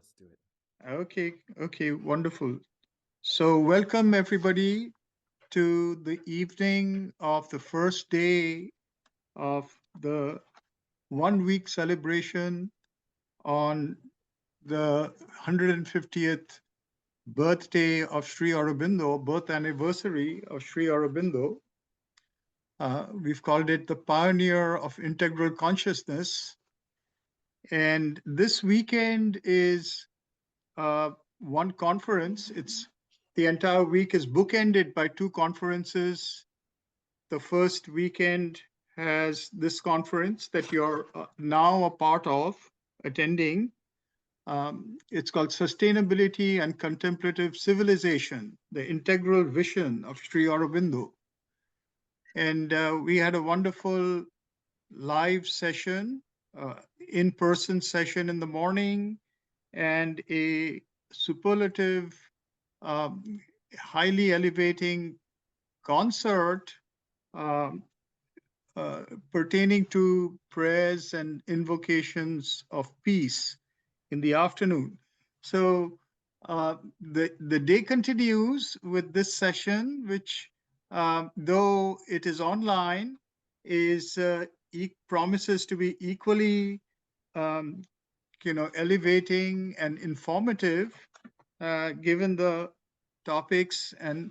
let's do it. Okay, wonderful. So welcome everybody to the evening of the first day of the 1 week celebration on the 150th birthday of Sri Aurobindo, birth anniversary of Sri Aurobindo. We've called it the pioneer of integral consciousness. And this weekend is one conference. The entire week is bookended by two conferences. The first weekend has this conference that you're now a part of attending. It's called Sustainability and Contemplative Civilization, the Integral Vision of Sri Aurobindo. And we had a wonderful live session, in-person session in the morning, and a superlative, highly elevating concert pertaining to prayers and invocations of peace in the afternoon. So the day continues with this session, which, though it is online, is promises to be equally elevating and informative, given the topics and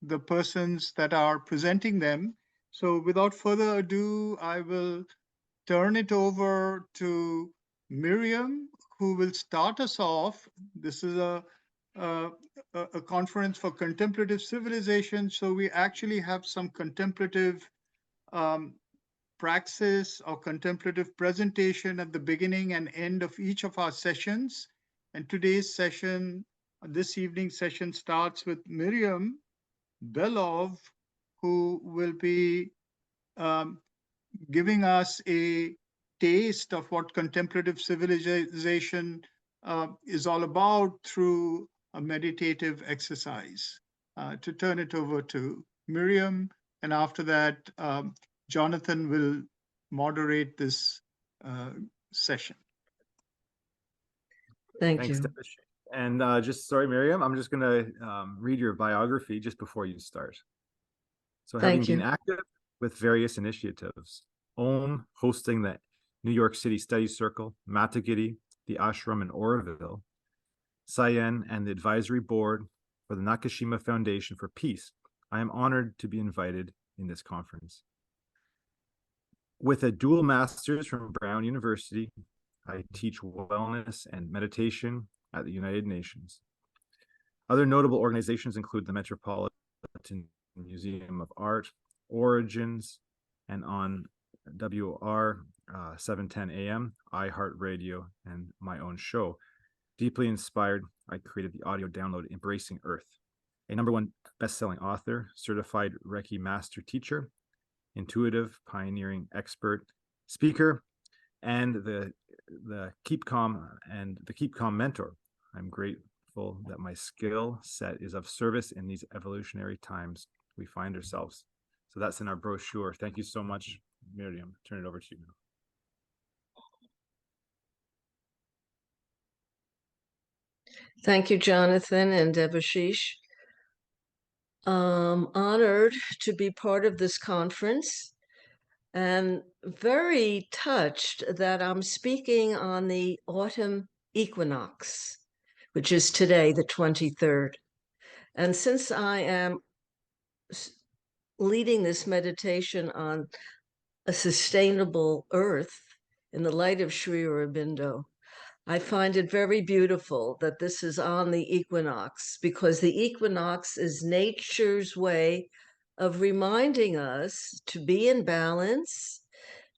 the persons that are presenting them. So without further ado, I will turn it over to Miriam, who will start us off. This is a conference for contemplative civilization. So we actually have some contemplative praxis or contemplative presentation at the beginning and end of each of our sessions. And today's session, this evening's session, starts with Miriam Belov, who will be giving us a taste of what contemplative civilization is all about through a meditative exercise. To turn it over to Miriam, and after that, Jonathan will moderate this session. Thanks, you. And sorry, Miriam, I'm just going to read your biography just before you start. So having been active with various initiatives, OM hosting the New York City Study Circle, Matagiri, the ashram in Aurobindo, Sayen, and the advisory board for the Nakashima Foundation for Peace, I am honored to be invited in this conference. With a dual master's from Brown University, I teach wellness and meditation at the United Nations. Other notable organizations include the Metropolitan Museum of Art, Origins, and on WR 710 AM, iHeartRadio, and my own show. Deeply inspired, I created the audio download Embracing Earth, a #1 best-selling author, certified Reiki master teacher, intuitive, pioneering expert, speaker, and the Keep Calm mentor. I'm grateful that my skill set is of service in these evolutionary times we find ourselves. So that's in our brochure. Thank you so much, Miriam. Turn it over to you now. Thank you, Jonathan and Devashish. Honored to be part of this conference and very touched that I'm speaking on the autumn equinox, which is today, the 23rd. And since I am leading this meditation on a sustainable earth in the light of Sri Aurobindo, I find it very beautiful that this is on the equinox, because the equinox is nature's way of reminding us to be in balance,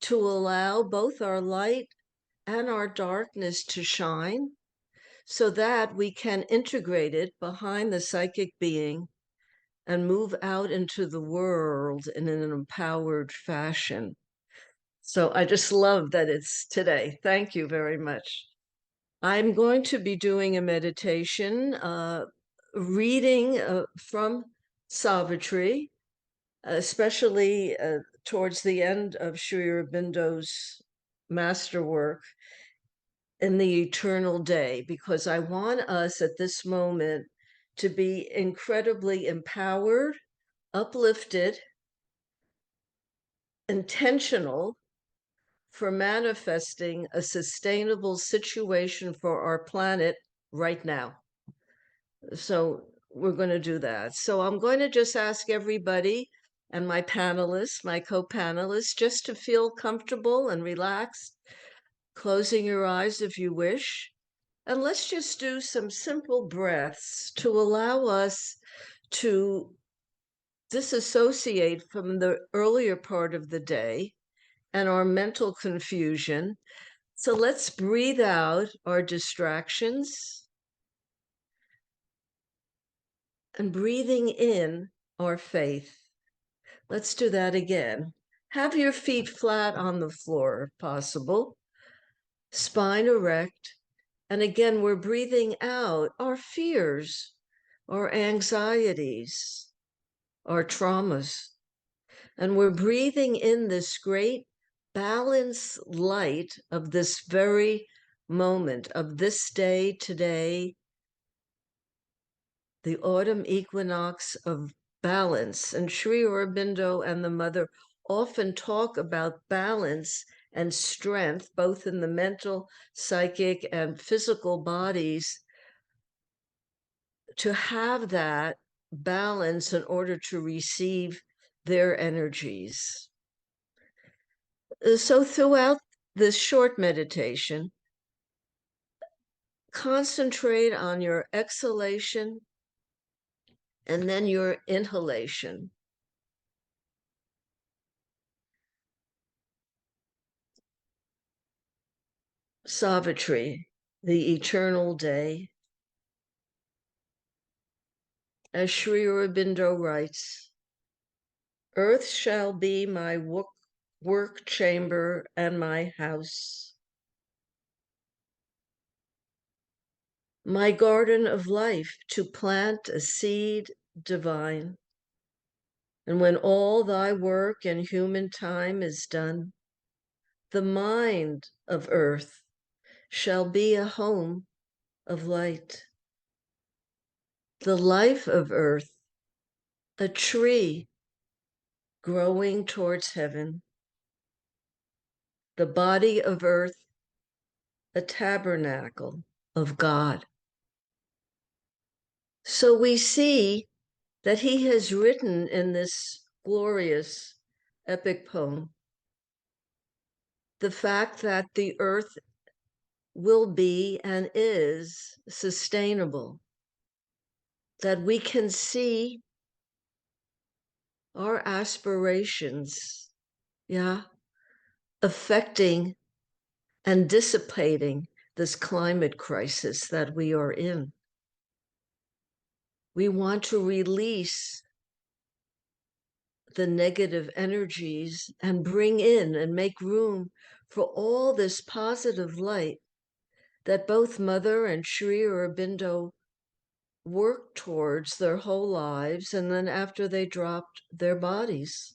to allow both our light and our darkness to shine, so that we can integrate it behind the psychic being and move out into the world in an empowered fashion. So I just love that it's today. Thank you very much. I'm going to be doing a meditation, reading from Savitri, especially towards the end of Sri Aurobindo's masterwork. in the eternal day, because I want us at this moment to be incredibly empowered, uplifted, intentional for manifesting a sustainable situation for our planet right now. So we're going to do that. So I'm going to just ask everybody and my panelists, my co-panelists, just to feel comfortable and relaxed, closing your eyes if you wish. And let's just do some simple breaths to allow us to disassociate from the earlier part of the day and our mental confusion. So let's breathe out our distractions and breathing in our faith. Let's do that again. Have your feet flat on the floor, if possible, spine erect. And again, we're breathing out our fears, our anxieties, our traumas. And we're breathing in this great balanced light of this very moment, of this day today, the autumn equinox of balance. And Sri Aurobindo and the mother often talk about balance and strength, both in the mental, psychic, and physical bodies, to have that balance in order to receive their energies. So throughout this short meditation, concentrate on your exhalation and then your inhalation. Savitri, the eternal day. As Sri Aurobindo writes, earth shall be my work chamber and my house, my garden of life to plant a seed divine. And when all thy work in human time is done, the mind of earth shall be a home of light. The life of earth, a tree growing towards heaven. The body of earth, a tabernacle of God. So we see that he has written in this glorious epic poem the fact that the earth will be and is sustainable, that we can see our aspirations, affecting and dissipating this climate crisis that we are in. We want to release the negative energies and bring in and make room for all this positive light that both Mother and Sri Aurobindo worked towards their whole lives, and then after they dropped their bodies.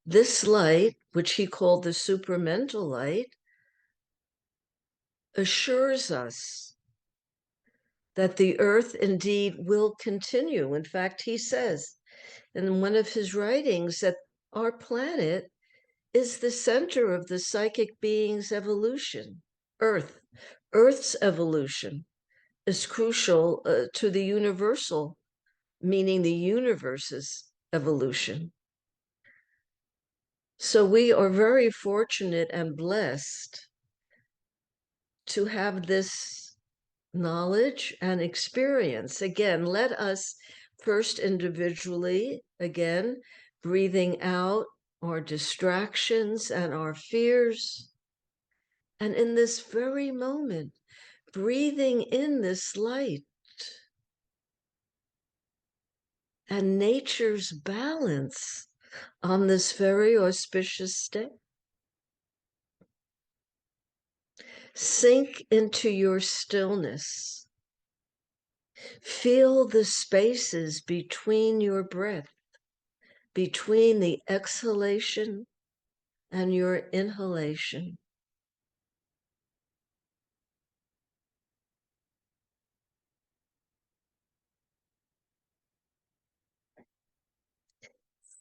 This light, which he called the supramental light, assures us that the earth indeed will continue. In fact, he says in one of his writings that our planet is the center of the psychic being's evolution. Earth's evolution is crucial to the universal, meaning the universe's evolution. So we are very fortunate and blessed to have this knowledge and experience. Again, let us first individually, again, breathing out our distractions and our fears. And in this very moment, breathing in this light and nature's balance on this very auspicious day. Sink into your stillness. Feel the spaces between your breath, between the exhalation and your inhalation.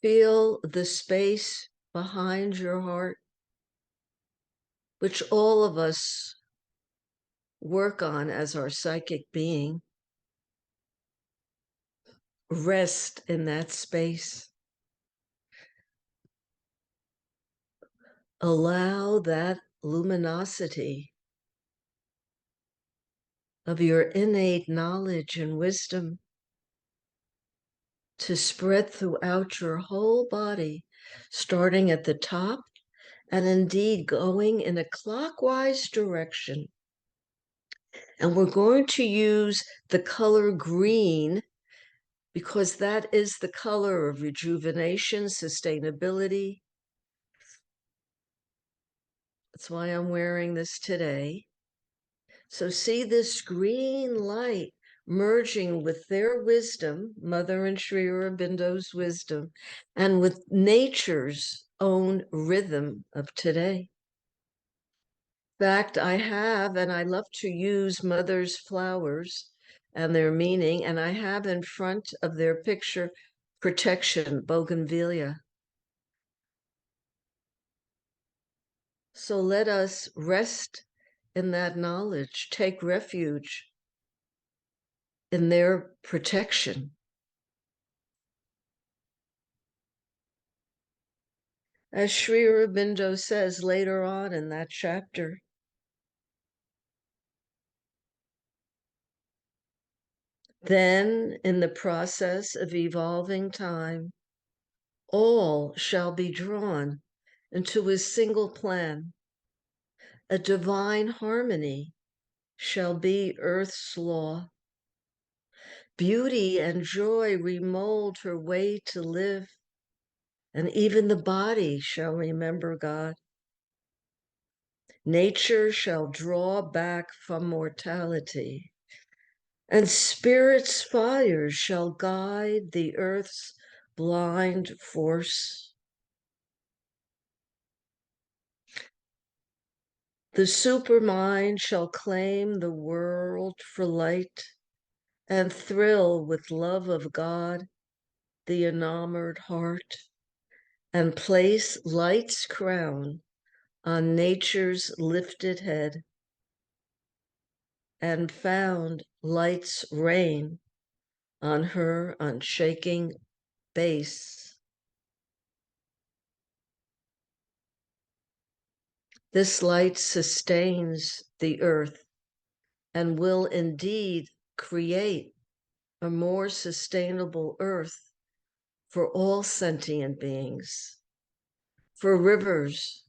Feel the space behind your heart, which all of us work on as our psychic being. Rest in that space. Allow that luminosity of your innate knowledge and wisdom to spread throughout your whole body, starting at the top and indeed going in a clockwise direction. And we're going to use the color green because that is the color of rejuvenation, sustainability. That's why I'm wearing this today. So see this green light merging with their wisdom, Mother and Sri Aurobindo's wisdom, and with nature's own rhythm of today. In fact, I have, and I love to use Mother's flowers and their meaning, and I have in front of their picture protection, bougainvillea. So let us rest in that knowledge, take refuge in their protection. As Sri Aurobindo says later on in that chapter, then in the process of evolving time, all shall be drawn into a single plan. A divine harmony shall be earth's law. Beauty and joy remold her way to live, and even the body shall remember God. Nature shall draw back from mortality, and spirit's fires shall guide the earth's blind force. The supermind shall claim the world for light and thrill with love of God, the enamored heart, and place light's crown on nature's lifted head, and found light's reign on her unshaking base. This light sustains the earth and will indeed create a more sustainable earth for all sentient beings, for rivers,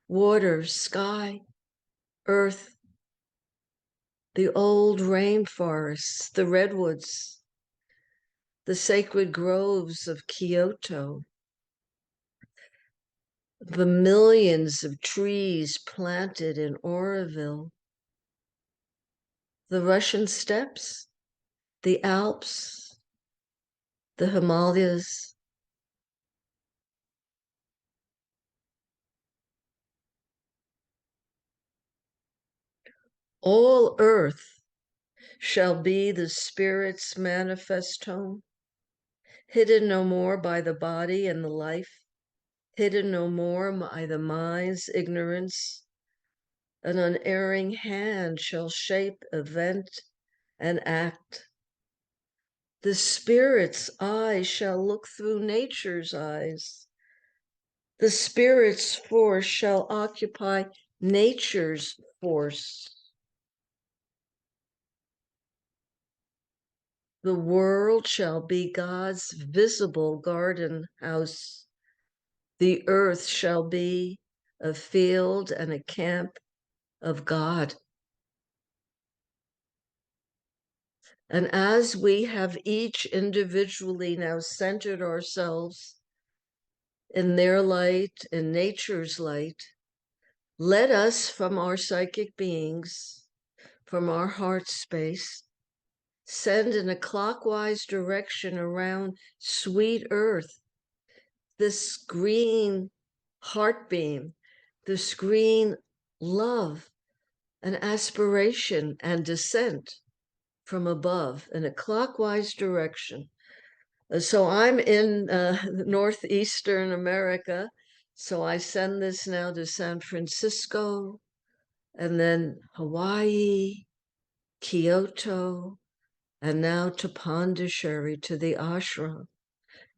water, sky, earth, the old rainforests, the redwoods, the sacred groves of Kyoto, the millions of trees planted in Aurobindo, the Russian steppes, the Alps, the Himalayas. All earth shall be the spirit's manifest home, hidden no more by the body and the life, hidden no more by the mind's ignorance. An unerring hand shall shape event and act. The spirit's eye shall look through nature's eyes. The spirit's force shall occupy nature's force. The world shall be God's visible garden house. The earth shall be a field and a camp of God. And as we have each individually now centered ourselves in their light, in nature's light, let us from our psychic beings, from our heart space, send in a clockwise direction around sweet earth, this green heart beam, this green love and aspiration and descent from above in a clockwise direction, So I'm in northeastern America. So I send this now to San Francisco, and then Hawaii, Kyoto, and now to Pondicherry, to the ashram,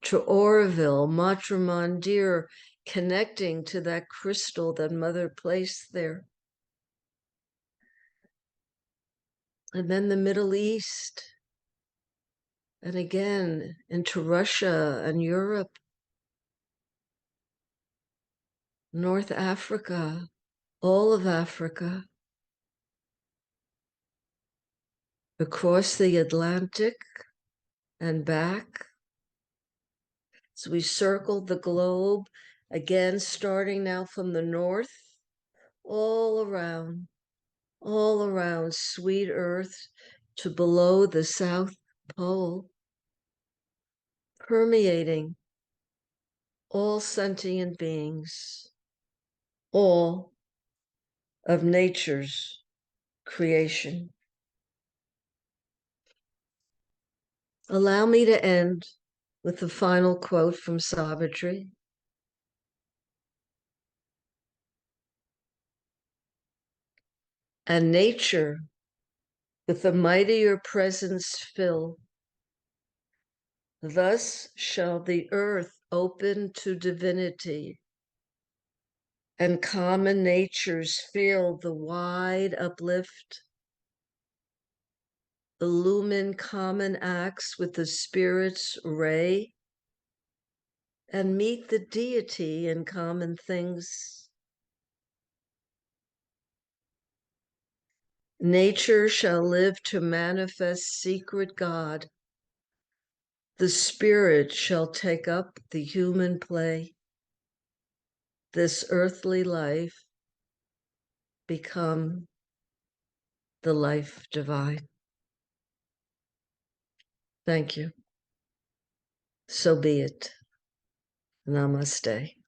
to Aurobindo, Matra Mandir, connecting to that crystal that Mother placed there. And then the Middle East, and again into Russia and Europe, North Africa, all of Africa, across the Atlantic and back. So we circled the globe, again, starting now from the north, all around sweet earth to below the South Pole, permeating all sentient beings, all of nature's creation. Allow me to end with the final quote from Savitri. And nature with a mightier presence fill, thus shall the earth open to divinity, and common natures feel the wide uplift, illumine common acts with the Spirit's ray, and meet the deity in common things. Nature shall live to manifest secret God. The Spirit shall take up the human play. This earthly life become the life divine. Thank you. So be it. Namaste.